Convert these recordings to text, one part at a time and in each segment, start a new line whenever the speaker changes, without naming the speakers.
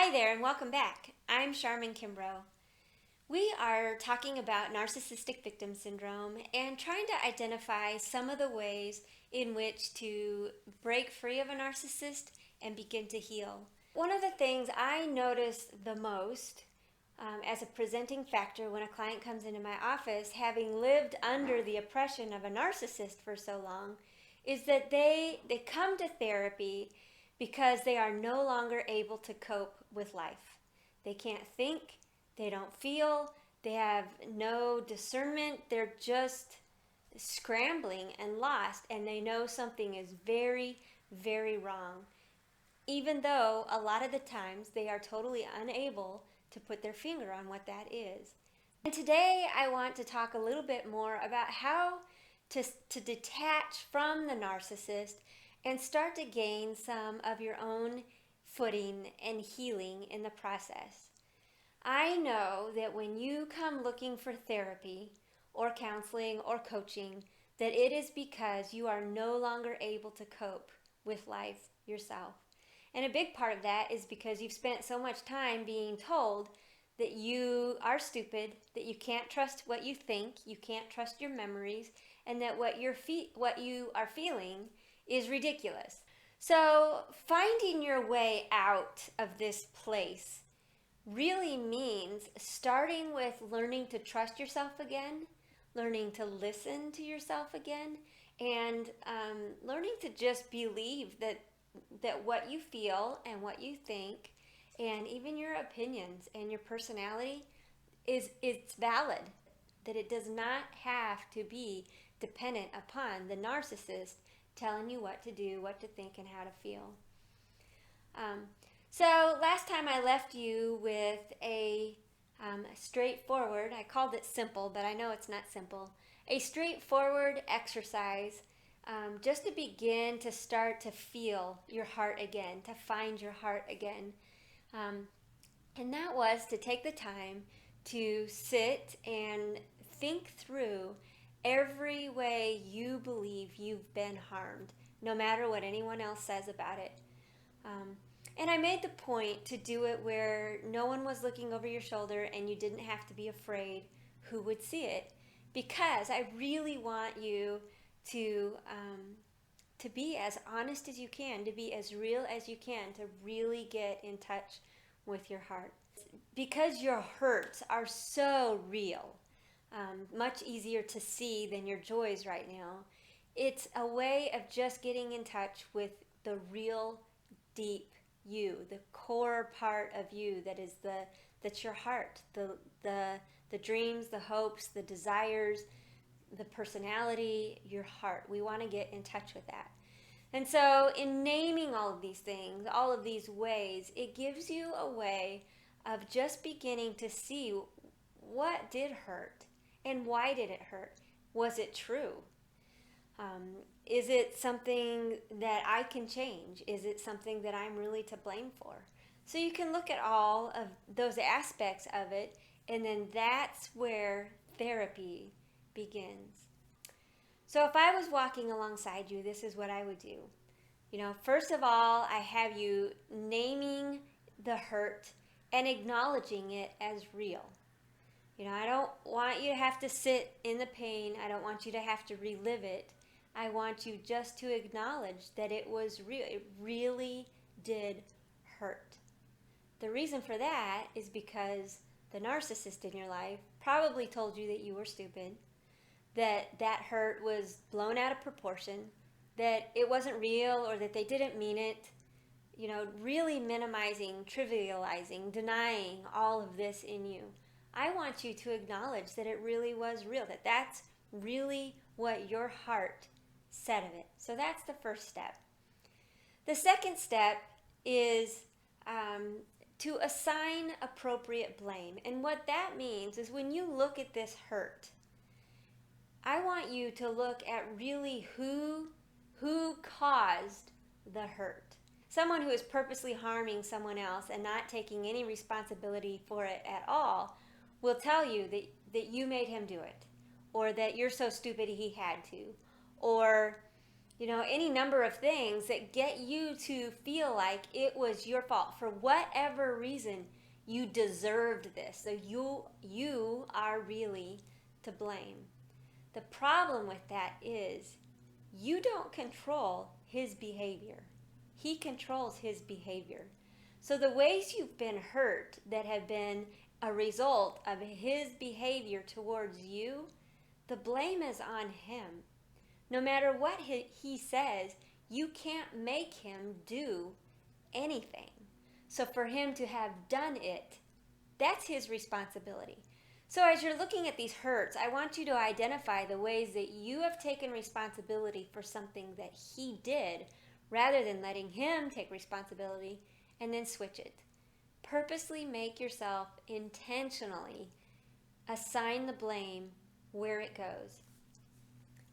Hi there and welcome back. I'm Sharmen Kimbrough. We are talking about Narcissistic Victim Syndrome and trying to identify some of the ways in which to break free of a narcissist and begin to heal. One of the things I notice the most as a presenting factor when a client comes into my office, having lived under the oppression of a narcissist for so long, is that they come to therapy because they are no longer able to cope with life. They can't think, they don't feel, they have no discernment, they're just scrambling and lost, and they know something is very, very wrong, even though a lot of the times they are totally unable to put their finger on what that is. And today I want to talk a little bit more about how to detach from the narcissist and start to gain some of your own footing and healing in the process. I know that when you come looking for therapy or counseling or coaching, that it is because you are no longer able to cope with life yourself. And a big part of that is because you've spent so much time being told that you are stupid, that you can't trust what you think, you can't trust your memories, and that what you are feeling is ridiculous. So finding your way out of this place really means starting with learning to trust yourself again, learning to listen to yourself again, and learning to just believe that what you feel and what you think and even your opinions and your personality it's valid, that it does not have to be dependent upon the narcissist telling you what to do, what to think, and how to feel. So last time I left you with a straightforward, I called it simple, but I know it's not simple, a straightforward exercise just to begin to start to feel your heart again, to find your heart again. And that was to take the time to sit and think through every way you believe you've been harmed, no matter what anyone else says about it. And I made the point to do it where no one was looking over your shoulder and you didn't have to be afraid who would see it, because I really want you to be as honest as you can, to be as real as you can, to really get in touch with your heart. Because your hurts are so real, much easier to see than your joys right now, it's a way of just getting in touch with the real, deep you, the core part of you that's your heart, the dreams, the hopes, the desires, the personality, your heart. We want to get in touch with that. And so in naming all of these things, all of these ways, it gives you a way of just beginning to see what did hurt and why did it hurt. Was it true? Is it something that I can change? Is it something that I'm really to blame for? So you can look at all of those aspects of it, and then that's where therapy begins. So if I was walking alongside you, this is what I would do. First of all, I have you naming the hurt and acknowledging it as real. I don't want you to have to sit in the pain. I don't want you to have to relive it. I want you just to acknowledge that it was real. It really did hurt. The reason for that is because the narcissist in your life probably told you that you were stupid, that hurt was blown out of proportion, that it wasn't real, or that they didn't mean it. Really minimizing, trivializing, denying all of this in you. I want you to acknowledge that it really was real, that that's really what your heart said of it. So that's the first step. The second step is to assign appropriate blame. And what that means is when you look at this hurt, I want you to look at really who caused the hurt. Someone who is purposely harming someone else and not taking any responsibility for it at all will tell you that you made him do it, or that you're so stupid he had to, or any number of things that get you to feel like it was your fault. For whatever reason, you deserved this. So you are really to blame. The problem with that is you don't control his behavior. He controls his behavior. So the ways you've been hurt that have been a result of his behavior towards you, the blame is on him. No matter what he says, you can't make him do anything. So for him to have done it, that's his responsibility. So as you're looking at these hurts, I want you to identify the ways that you have taken responsibility for something that he did, rather than letting him take responsibility, and then switch it. Purposely make yourself intentionally assign the blame where it goes.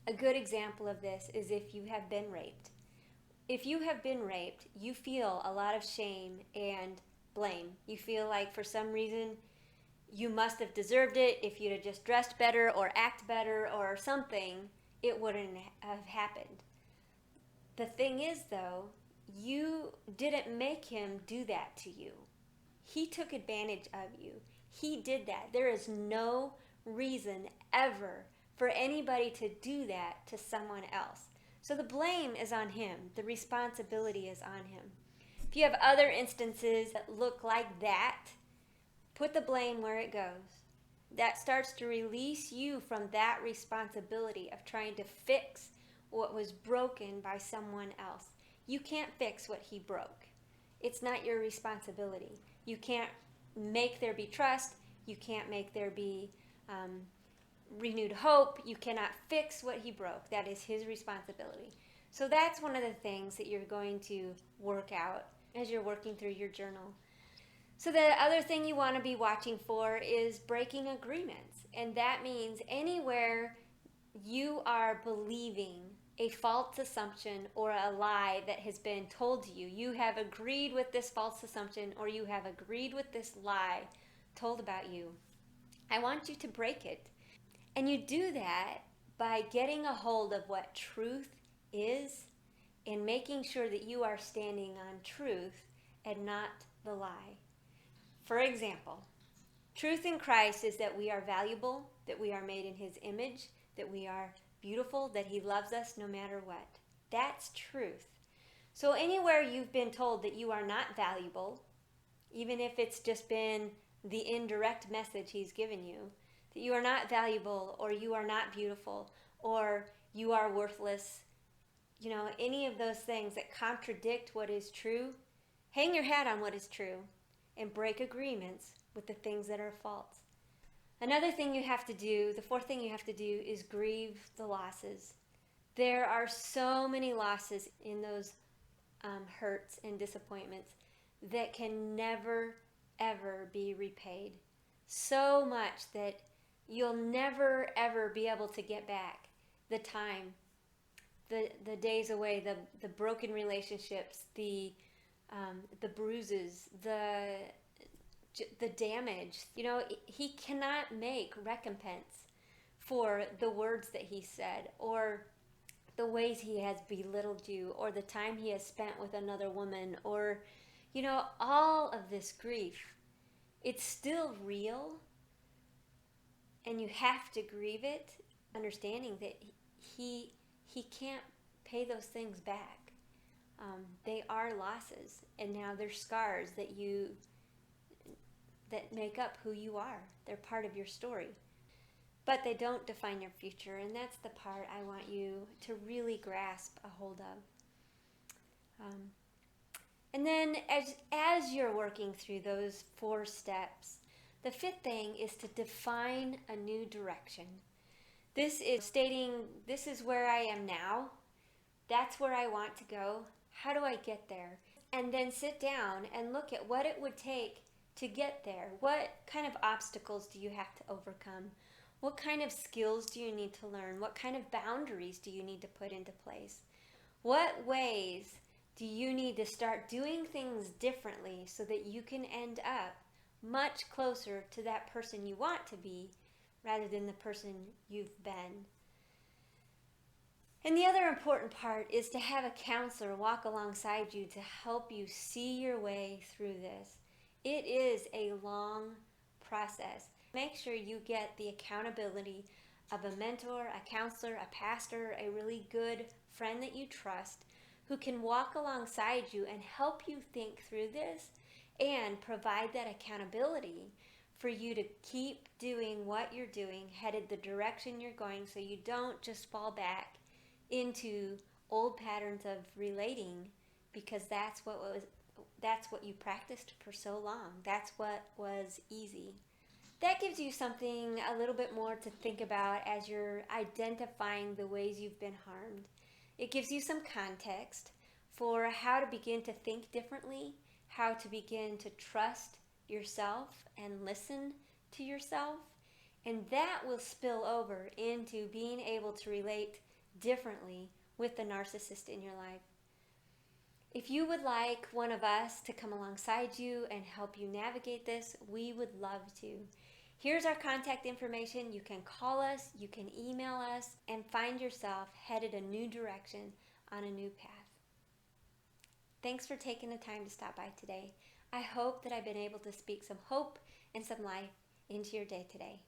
A good example of this is if you have been raped. If you have been raped, you feel a lot of shame and blame. You feel like for some reason you must have deserved it. If you'd have just dressed better or act better or something, it wouldn't have happened. The thing is, though, you didn't make him do that to you. He took advantage of you. He did that. There is no reason ever for anybody to do that to someone else. So the blame is on him. The responsibility is on him. If you have other instances that look like that, put the blame where it goes. That starts to release you from that responsibility of trying to fix what was broken by someone else. You can't fix what he broke. It's not your responsibility. You can't make there be trust. You can't make there be renewed hope. You cannot fix what he broke. That is his responsibility. So that's one of the things that you're going to work out as you're working through your journal. So the other thing you want to be watching for is breaking agreements. And that means anywhere you are believing a false assumption or a lie that has been told to you. You have agreed with this false assumption or you have agreed with this lie told about you. I want you to break it. And you do that by getting a hold of what truth is and making sure that you are standing on truth and not the lie. For example, truth in Christ is that we are valuable, that we are made in his image, that we are beautiful, that he loves us no matter what. That's truth. So anywhere you've been told that you are not valuable, even if it's just been the indirect message he's given you, that you are not valuable or you are not beautiful or you are worthless, any of those things that contradict what is true, hang your hat on what is true and break agreements with the things that are false. Another thing you have to do, the fourth thing you have to do, is grieve the losses. There are so many losses in those hurts and disappointments that can never, ever be repaid. So much that you'll never, ever be able to get back the time, the days away, the broken relationships, the bruises, the damage. He cannot make recompense for the words that he said or the ways he has belittled you or the time he has spent with another woman or, all of this grief. It's still real and you have to grieve it, understanding that he can't pay those things back. They are losses and now they're scars that make up who you are. They're part of your story. But they don't define your future, and that's the part I want you to really grasp a hold of. And then as you're working through those 4 steps, the 5th thing is to define a new direction. This is stating, this is where I am now. That's where I want to go. How do I get there? And then sit down and look at what it would take to get there. What kind of obstacles do you have to overcome? What kind of skills do you need to learn? What kind of boundaries do you need to put into place? What ways do you need to start doing things differently so that you can end up much closer to that person you want to be rather than the person you've been? And the other important part is to have a counselor walk alongside you to help you see your way through this. It is a long process. Make sure you get the accountability of a mentor, a counselor, a pastor, a really good friend that you trust who can walk alongside you and help you think through this and provide that accountability for you to keep doing what you're doing, headed the direction you're going, so you don't just fall back into old patterns of relating, because that's what you practiced for so long. That's what was easy. That gives you something a little bit more to think about as you're identifying the ways you've been harmed. It gives you some context for how to begin to think differently, how to begin to trust yourself and listen to yourself, and that will spill over into being able to relate differently with the narcissist in your life. If you would like one of us to come alongside you and help you navigate this, we would love to. Here's our contact information. You can call us, you can email us, and find yourself headed a new direction on a new path. Thanks for taking the time to stop by today. I hope that I've been able to speak some hope and some life into your day today.